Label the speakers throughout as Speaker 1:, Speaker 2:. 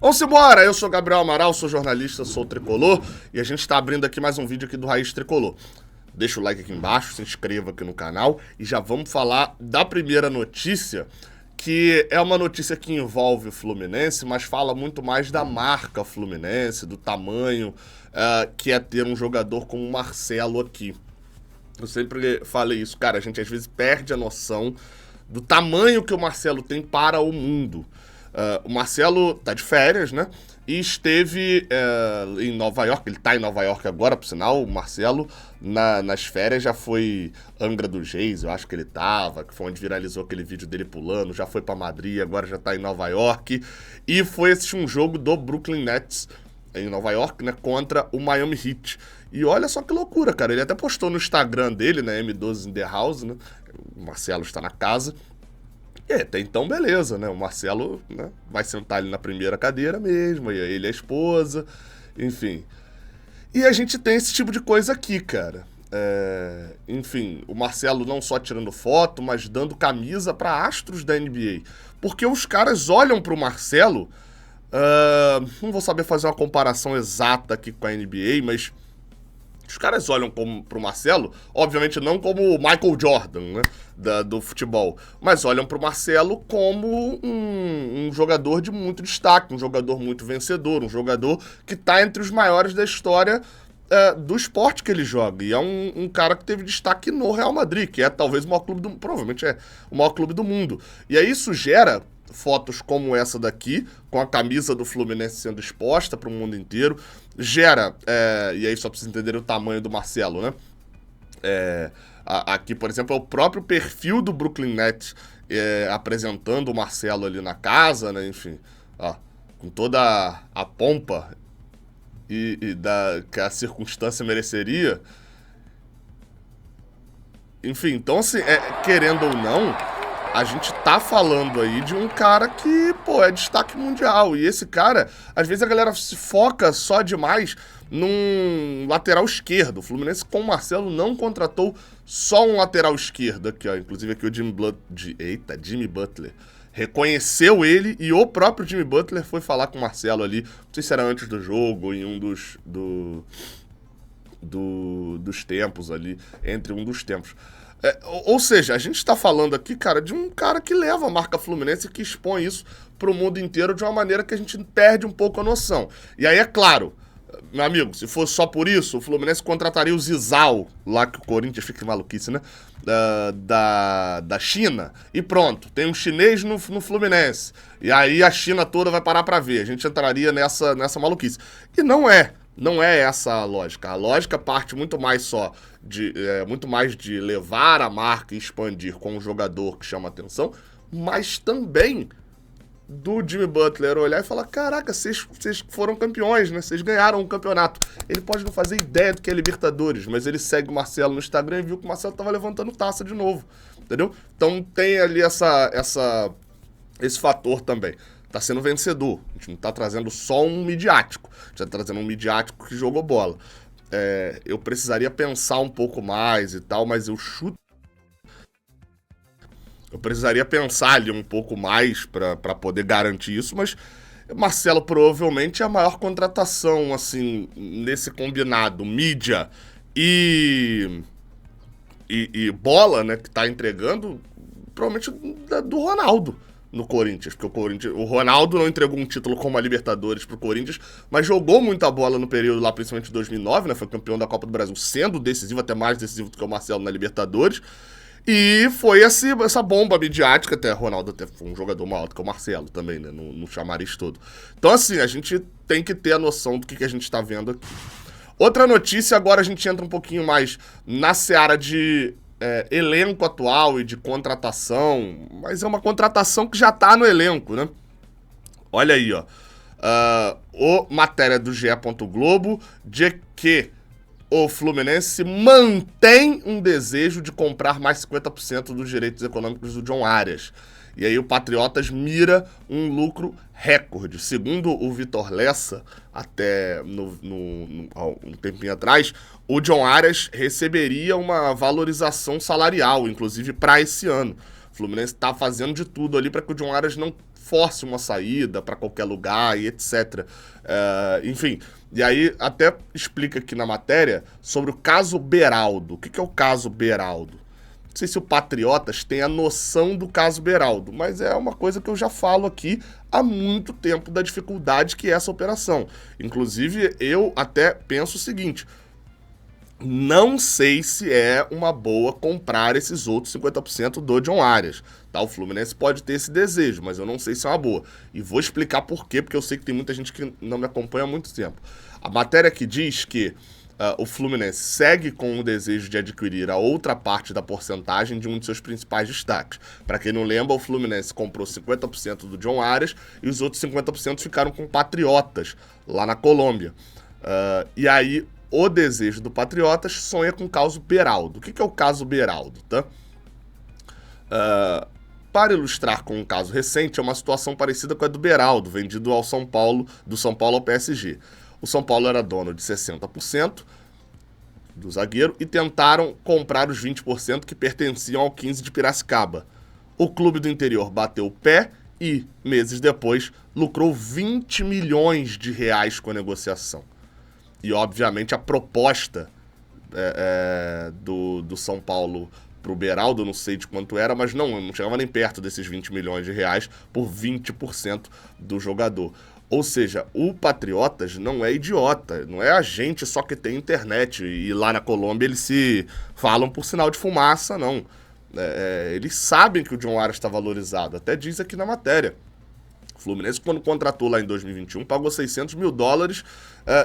Speaker 1: Vamos embora! Eu sou Gabriel Amaral, sou jornalista, sou tricolor e a gente está abrindo aqui mais um vídeo aqui do Raiz Tricolor. Deixa o like aqui embaixo, se inscreva aqui no canal e já vamos falar da primeira notícia, que é uma notícia que envolve o Fluminense, mas fala muito mais da marca Fluminense, do tamanho que é ter um jogador como o Marcelo aqui. Eu sempre falei isso, cara, a gente às vezes perde a noção do tamanho que o Marcelo tem para o mundo. O Marcelo tá de férias, né? E esteve em Nova York, ele tá em Nova York agora, por sinal, o Marcelo, nas férias já foi Angra dos Reis, eu acho que ele tava, que foi onde viralizou aquele vídeo dele pulando, já foi pra Madrid, agora já tá em Nova York, e foi assistir um jogo do Brooklyn Nets em Nova York, né, contra o Miami Heat. E olha só que loucura, cara, ele até postou no Instagram dele, né, M12 in the house, né, o Marcelo está na casa. E até então, beleza, né? O Marcelo, né, vai sentar ali na primeira cadeira mesmo, e ele a esposa, enfim. E a gente tem esse tipo de coisa aqui, cara. Enfim, o Marcelo não só tirando foto, mas dando camisa para astros da NBA. Porque os caras olham pro Marcelo, não vou saber fazer uma comparação exata aqui com a NBA, mas os caras olham pro Marcelo, obviamente não como o Michael Jordan, né, do futebol, mas olham pro Marcelo como um jogador de muito destaque, um jogador muito vencedor, um jogador que tá entre os maiores da história do esporte que ele joga. E é um cara que teve destaque no Real Madrid, que é talvez o maior clube do mundo, provavelmente é o maior clube do mundo. E aí isso gera fotos como essa daqui, com a camisa do Fluminense sendo exposta para o mundo inteiro, gera, e aí só pra vocês entenderem o tamanho do Marcelo, né? Aqui, por exemplo, é o próprio perfil do Brooklyn Nets apresentando o Marcelo ali na casa, né? Enfim, ó, com toda a pompa que a circunstância mereceria. Enfim, então assim, querendo ou não, a gente tá falando aí de um cara que, pô, é destaque mundial. E esse cara, às vezes a galera se foca só demais num lateral esquerdo. O Fluminense com o Marcelo não contratou só um lateral esquerdo. Aqui, ó. Inclusive aqui o Jimmy Butler reconheceu ele e o próprio Jimmy Butler foi falar com o Marcelo ali. Não sei se era antes do jogo ou em um dos tempos ali, entre um dos tempos. Ou seja, a gente tá falando aqui, cara, de um cara que leva a marca Fluminense e que expõe isso pro mundo inteiro de uma maneira que a gente perde um pouco a noção. E aí, é claro, meu amigo, se fosse só por isso, o Fluminense contrataria o Zizal, lá que o Corinthians fica maluquice, né? Da China, e pronto, tem um chinês no Fluminense. E aí a China toda vai parar pra ver. A gente entraria nessa maluquice. E não é. Não é essa a lógica. A lógica parte muito mais de levar a marca e expandir com um jogador que chama atenção, mas também do Jimmy Butler olhar e falar: caraca, vocês foram campeões, né? Vocês ganharam um campeonato. Ele pode não fazer ideia do que é Libertadores, mas ele segue o Marcelo no Instagram e viu que o Marcelo tava levantando taça de novo, entendeu? Então tem ali esse fator também. Tá sendo vencedor. A gente não tá trazendo só um midiático. A gente tá trazendo um midiático que jogou bola. Eu precisaria pensar um pouco mais e tal, mas eu precisaria pensar ali um pouco mais pra poder garantir isso, mas Marcelo provavelmente é a maior contratação, assim, nesse combinado mídia e bola, né, que tá entregando, provavelmente do Ronaldo no Corinthians, porque o Ronaldo não entregou um título como a Libertadores pro Corinthians, mas jogou muita bola no período lá, principalmente em 2009, né, foi campeão da Copa do Brasil, sendo decisivo, até mais decisivo do que o Marcelo na Libertadores, e foi essa bomba midiática, até o Ronaldo até foi um jogador maior do que o Marcelo também, né, no chamariz todo. Então assim, a gente tem que ter a noção do que a gente tá vendo aqui. Outra notícia, agora a gente entra um pouquinho mais na seara de elenco atual e de contratação, mas é uma contratação que já tá no elenco, né? Olha aí, ó. Matéria do GE. Globo de que o Fluminense mantém um desejo de comprar mais 50% dos direitos econômicos do John Arias. E aí o Patriotas mira um lucro recorde. Segundo o Vitor Lessa, até um tempinho atrás, o John Arias receberia uma valorização salarial, inclusive para esse ano. O Fluminense está fazendo de tudo ali para que o John Arias não force uma saída para qualquer lugar e etc. Enfim, e aí até explica aqui na matéria sobre o caso Beraldo. O que é o caso Beraldo? Não sei se o Patriotas tem a noção do caso Beraldo, mas é uma coisa que eu já falo aqui há muito tempo da dificuldade que é essa operação. Inclusive, eu até penso o seguinte: não sei se é uma boa comprar esses outros 50% do John Arias. Tá? O Fluminense pode ter esse desejo, mas eu não sei se é uma boa. E vou explicar por quê, porque eu sei que tem muita gente que não me acompanha há muito tempo. A matéria aqui diz que o Fluminense segue com o desejo de adquirir a outra parte da porcentagem de um de seus principais destaques. Para quem não lembra, o Fluminense comprou 50% do John Arias e os outros 50% ficaram com Patriotas, lá na Colômbia. E aí, o desejo do Patriotas sonha com o caso Beraldo. O que é o caso Beraldo, tá? Para ilustrar com um caso recente, é uma situação parecida com a do Beraldo, vendido ao São Paulo, do São Paulo ao PSG. O São Paulo era dono de 60% do zagueiro e tentaram comprar os 20% que pertenciam ao 15 de Piracicaba. O clube do interior bateu o pé e, meses depois, lucrou 20 milhões de reais com a negociação. E, obviamente, a proposta do São Paulo pro Beraldo, eu não sei de quanto era, mas não chegava nem perto desses 20 milhões de reais por 20% do jogador. Ou seja, o Patriotas não é idiota, não é a gente só que tem internet e lá na Colômbia eles se falam por sinal de fumaça, não. Eles sabem que o John Arias está valorizado, até diz aqui na matéria. O Fluminense, quando contratou lá em 2021, pagou $600 mil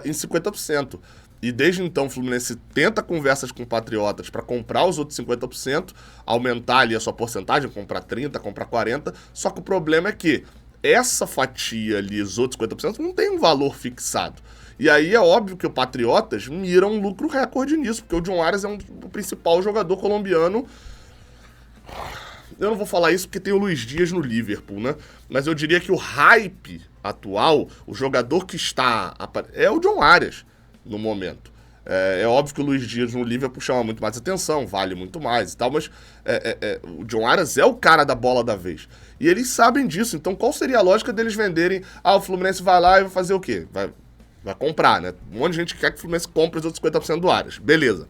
Speaker 1: em 50%. E desde então o Fluminense tenta conversas com Patriotas para comprar os outros 50%, aumentar ali a sua porcentagem, comprar 30%, comprar 40%. Só que o problema é que essa fatia ali, os outros 50%, não tem um valor fixado. E aí é óbvio que o Patriotas mira um lucro recorde nisso, porque o John Arias é o principal jogador colombiano. Eu não vou falar isso porque tem o Luiz Dias no Liverpool, né? Mas eu diria que o hype atual, o jogador que está... é o John Arias no momento. É óbvio que o Luiz Dias no Liverpool chama muito mais atenção, vale muito mais e tal, mas o John Arias é o cara da bola da vez. E eles sabem disso, então qual seria a lógica deles venderem... o Fluminense vai lá e vai fazer o quê? Vai comprar, né? Um monte de gente quer que o Fluminense compre os outros 50% do Arias. Beleza.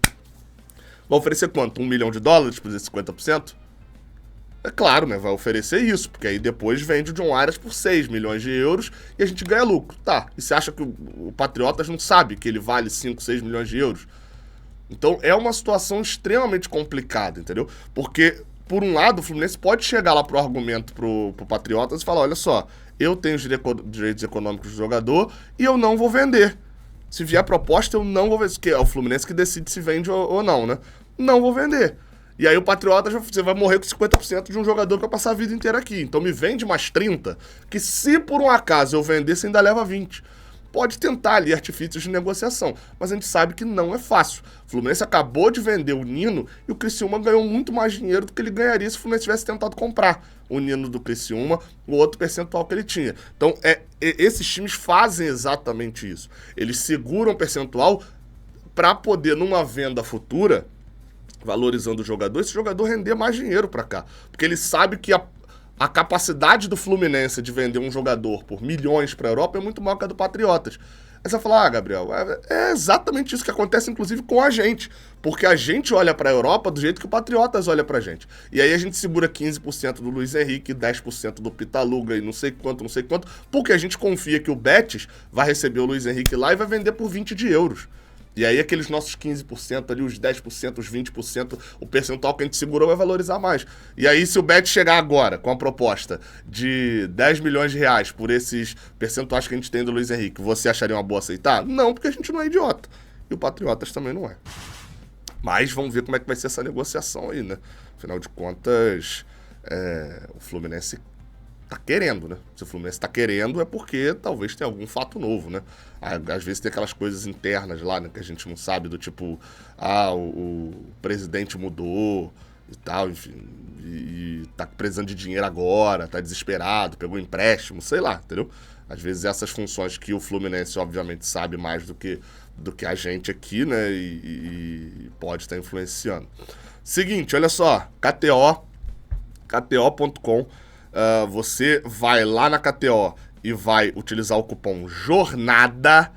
Speaker 1: Vai oferecer quanto? $1 milhão por esses 50%? É claro, né? Vai oferecer isso, porque aí depois vende o John Arias por 6 milhões de euros e a gente ganha lucro. Tá, e você acha que o Patriotas não sabe que ele vale 5, 6 milhões de euros? Então é uma situação extremamente complicada, entendeu? Porque, por um lado, o Fluminense pode chegar lá pro argumento pro Patriotas e falar, olha só, eu tenho os direitos econômicos do jogador e eu não vou vender. Se vier a proposta, eu não vou vender. Porque é o Fluminense que decide se vende ou não, né? Não vou vender. E aí o Patriotas, você vai morrer com 50% de um jogador que vai passar a vida inteira aqui. Então me vende mais 30%, que se por um acaso eu vender, você ainda leva 20%. Pode tentar ali artifícios de negociação, mas a gente sabe que não é fácil. O Fluminense acabou de vender o Nino e o Criciúma ganhou muito mais dinheiro do que ele ganharia se o Fluminense tivesse tentado comprar o Nino do Criciúma, o outro percentual que ele tinha. Então esses times fazem exatamente isso. Eles seguram o percentual para poder, numa venda futura, valorizando o jogador, esse jogador render mais dinheiro para cá. Porque ele sabe que a capacidade do Fluminense de vender um jogador por milhões para a Europa é muito maior que a do Patriotas. Aí você vai falar, Gabriel, é exatamente isso que acontece, inclusive, com a gente. Porque a gente olha para a Europa do jeito que o Patriotas olha pra gente. E aí a gente segura 15% do Luiz Henrique, 10% do Pitaluga e não sei quanto, porque a gente confia que o Betis vai receber o Luiz Henrique lá e vai vender por 20 de euros. E aí aqueles nossos 15% ali, os 10%, os 20%, o percentual que a gente segurou vai valorizar mais. E aí se o Bet chegar agora com a proposta de 10 milhões de reais por esses percentuais que a gente tem do Luiz Henrique, você acharia uma boa aceitar? Não, porque a gente não é idiota. E o Patriotas também não é. Mas vamos ver como é que vai ser essa negociação aí, né? Afinal de contas, o Fluminense tá querendo, né? Se o Fluminense tá querendo é porque talvez tenha algum fato novo, né? Às vezes tem aquelas coisas internas lá, né? Que a gente não sabe, do tipo, o presidente mudou e tal, enfim, e tá precisando de dinheiro agora, tá desesperado, pegou empréstimo, sei lá, entendeu? Às vezes essas funções que o Fluminense obviamente sabe mais do que a gente aqui, né? E pode estar influenciando. Seguinte, olha só, KTO.com você vai lá na KTO e vai utilizar o cupom JORNADA,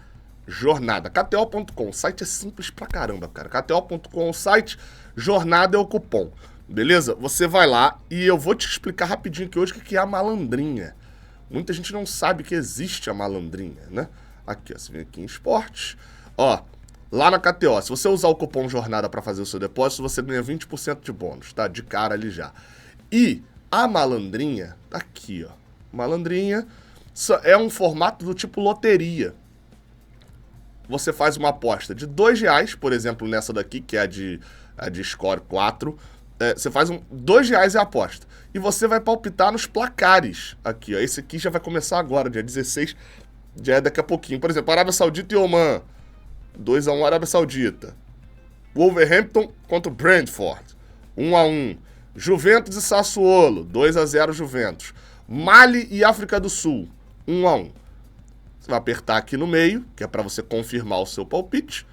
Speaker 1: KTO.com, o site é simples pra caramba, cara. KTO.com, o site, jornada é o cupom, beleza? Você vai lá e eu vou te explicar rapidinho aqui hoje o que é a malandrinha. Muita gente não sabe que existe a malandrinha, né? Aqui, ó, você vem aqui em esportes, ó, lá na KTO, se você usar o cupom JORNADA pra fazer o seu depósito, você ganha 20% de bônus, tá? De cara ali já. E a malandrinha, tá aqui, ó, malandrinha é um formato do tipo loteria. Você faz uma aposta de R$2, por exemplo, nessa daqui, que é a de Score 4. Você faz R$2 é a aposta. E você vai palpitar nos placares. Aqui, ó. Esse aqui já vai começar agora, dia 16, já é daqui a pouquinho. Por exemplo, Arábia Saudita e Oman. 2-1 Arábia Saudita. Wolverhampton contra o Brentford. 1-1. Juventus e Sassuolo. 2-0 Juventus. Mali e África do Sul. 1-1. Você vai apertar aqui no meio, que é para você confirmar o seu palpite,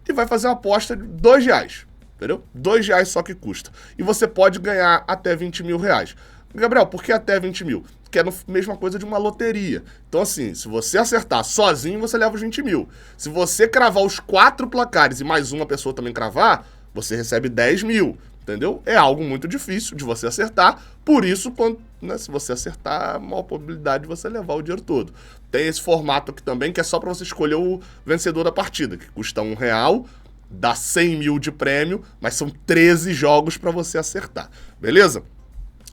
Speaker 1: e vai fazer uma aposta de R$2, entendeu? R$2 só que custa. E você pode ganhar até 20 mil reais. Gabriel, por que até 20 mil? Porque é a mesma coisa de uma loteria. Então assim, se você acertar sozinho, você leva os 20 mil. Se você cravar os 4 placares e mais uma pessoa também cravar, você recebe 10 mil. Entendeu? É algo muito difícil de você acertar, por isso, se você acertar, a maior probabilidade de você levar o dinheiro todo. Tem esse formato aqui também, que é só para você escolher o vencedor da partida, que custa R$1, dá 100 mil de prêmio, mas são 13 jogos para você acertar, beleza?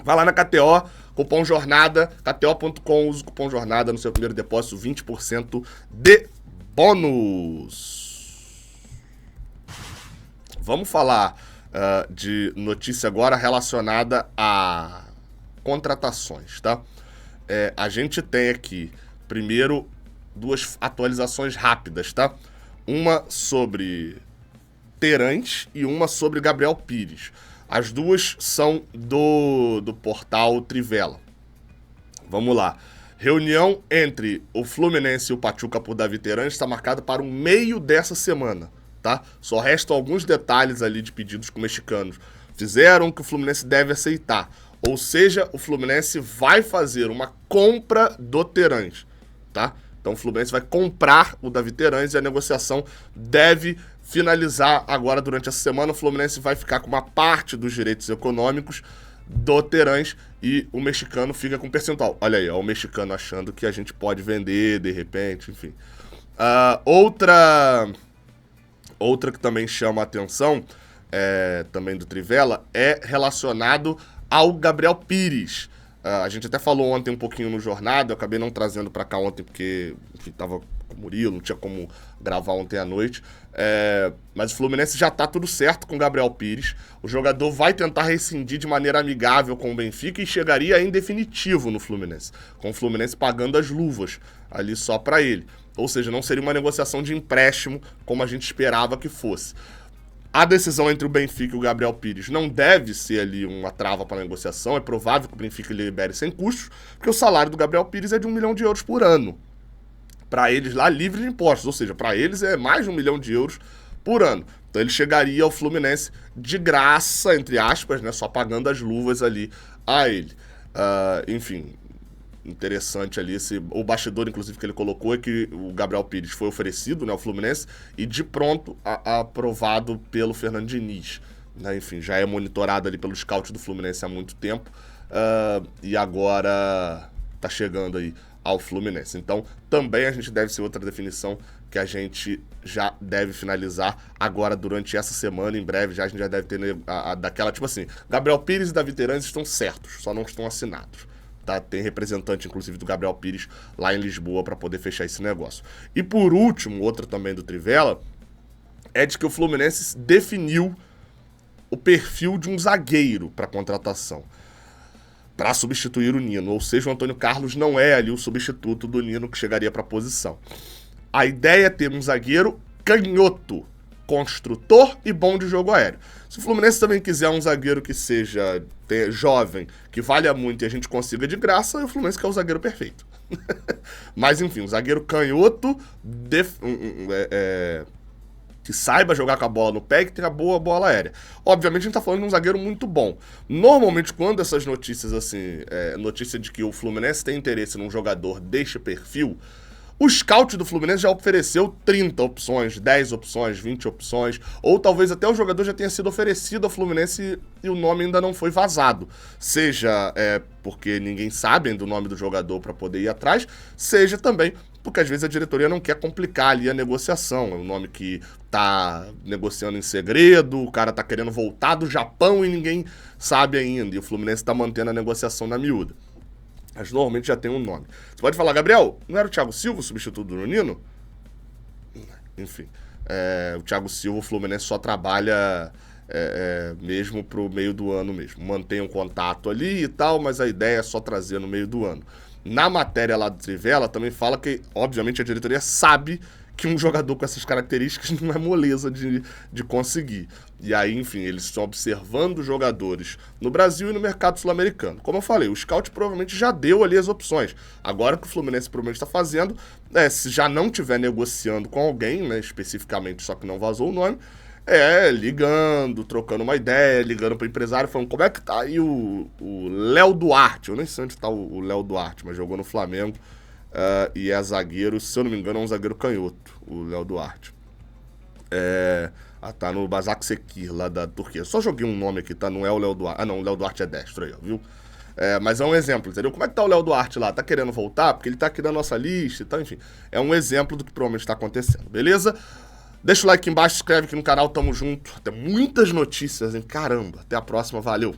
Speaker 1: Vai lá na KTO, cupom JORNADA, KTO.com, usa o cupom JORNADA no seu primeiro depósito, 20% de bônus. Vamos falar de notícia agora relacionada a contratações, tá? A gente tem aqui, primeiro, 2 atualizações rápidas, tá? Uma sobre Terãs e uma sobre Gabriel Pires. As duas são do portal Trivela. Vamos lá. Reunião entre o Fluminense e o Pachuca por Davi Terãs está marcada para o meio dessa semana. Tá? Só restam alguns detalhes ali de pedidos que os mexicanos fizeram que o Fluminense deve aceitar. Ou seja, o Fluminense vai fazer uma compra do Terãs, tá? Então o Fluminense vai comprar o Davi Terãs e a negociação deve finalizar agora durante essa semana. O Fluminense vai ficar com uma parte dos direitos econômicos do Terãs e o mexicano fica com percentual. Olha aí, ó, o mexicano achando que a gente pode vender de repente, enfim. Outra que também chama a atenção, também do Trivela, é relacionado ao Gabriel Pires. A gente até falou ontem um pouquinho no Jornada, eu acabei não trazendo pra cá ontem porque, enfim, tava com o Murilo, não tinha como gravar ontem à noite. Mas o Fluminense já tá tudo certo com o Gabriel Pires. O jogador vai tentar rescindir de maneira amigável com o Benfica e chegaria em definitivo no Fluminense, com o Fluminense pagando as luvas ali só pra ele. Ou seja, não seria uma negociação de empréstimo como a gente esperava que fosse. A decisão entre o Benfica e o Gabriel Pires não deve ser ali uma trava para a negociação. É provável que o Benfica libere sem custos, porque o salário do Gabriel Pires é de 1 milhão de euros por ano. Para eles lá, livre de impostos. Ou seja, para eles é mais de 1 milhão de euros por ano. Então ele chegaria ao Fluminense de graça, entre aspas, né, só pagando as luvas ali a ele. Enfim, interessante ali, o bastidor, inclusive, que ele colocou é que o Gabriel Pires foi oferecido, né, ao Fluminense, e de pronto aprovado pelo Fernando Diniz. Né, enfim, já é monitorado ali pelo scout do Fluminense há muito tempo, e agora tá chegando aí ao Fluminense. Então, também a gente deve ser outra definição que a gente já deve finalizar agora durante essa semana, em breve, a gente já deve ter daquela, tipo assim, Gabriel Pires e Davi Terãs estão certos, só não estão assinados. Tá? Tem representante, inclusive, do Gabriel Pires lá em Lisboa para poder fechar esse negócio. E por último, outra também do Trivela, é de que o Fluminense definiu o perfil de um zagueiro para contratação, para substituir o Nino. Ou seja, o Antônio Carlos não é ali o substituto do Nino que chegaria para a posição. A ideia é ter um zagueiro canhoto, construtor e bom de jogo aéreo. Se o Fluminense também quiser um zagueiro que seja jovem, que valha muito e a gente consiga de graça, o Fluminense quer o zagueiro perfeito. Mas enfim, um zagueiro canhoto que saiba jogar com a bola no pé e que tenha boa bola aérea. Obviamente a gente tá falando de um zagueiro muito bom. Normalmente quando essas notícias assim, notícia de que o Fluminense tem interesse num jogador deste perfil, o scout do Fluminense já ofereceu 30 opções, 10 opções, 20 opções, ou talvez até o jogador já tenha sido oferecido ao Fluminense e o nome ainda não foi vazado. Seja porque ninguém sabe ainda o nome do jogador para poder ir atrás, seja também porque às vezes a diretoria não quer complicar ali a negociação. É um nome que tá negociando em segredo, o cara tá querendo voltar do Japão e ninguém sabe ainda, e o Fluminense tá mantendo a negociação na miúda. Mas normalmente já tem um nome. Você pode falar, Gabriel, não era o Thiago Silva o substituto do Nino? Enfim, o Thiago Silva, o Fluminense só trabalha mesmo pro meio do ano mesmo. Mantém um contato ali e tal, mas a ideia é só trazer no meio do ano. Na matéria lá do Trivela também fala que, obviamente, a diretoria sabe que um jogador com essas características não é moleza de conseguir. E aí, enfim, eles estão observando jogadores no Brasil e no mercado sul-americano. Como eu falei, o scout provavelmente já deu ali as opções. Agora o que o Fluminense provavelmente está fazendo se já não estiver negociando com alguém, né, especificamente, só que não vazou o nome, ligando, trocando uma ideia, ligando para o empresário, falando como é que tá aí o Léo Duarte. Eu nem sei onde tá o Léo Duarte, mas jogou no Flamengo. E é zagueiro, se eu não me engano, é um zagueiro canhoto, o Léo Duarte. Tá no Başakşehir, lá da Turquia. Só joguei um nome aqui, tá? Não é o Léo Duarte. Ah, não, o Léo Duarte é destro aí, ó, viu? Mas é um exemplo, entendeu? Como é que tá o Léo Duarte lá? Tá querendo voltar? Porque ele tá aqui na nossa lista e tal, enfim. É um exemplo do que provavelmente tá acontecendo, beleza? Deixa o like aqui embaixo, se inscreve aqui no canal, tamo junto. Tem muitas notícias, hein? Caramba, até a próxima, valeu!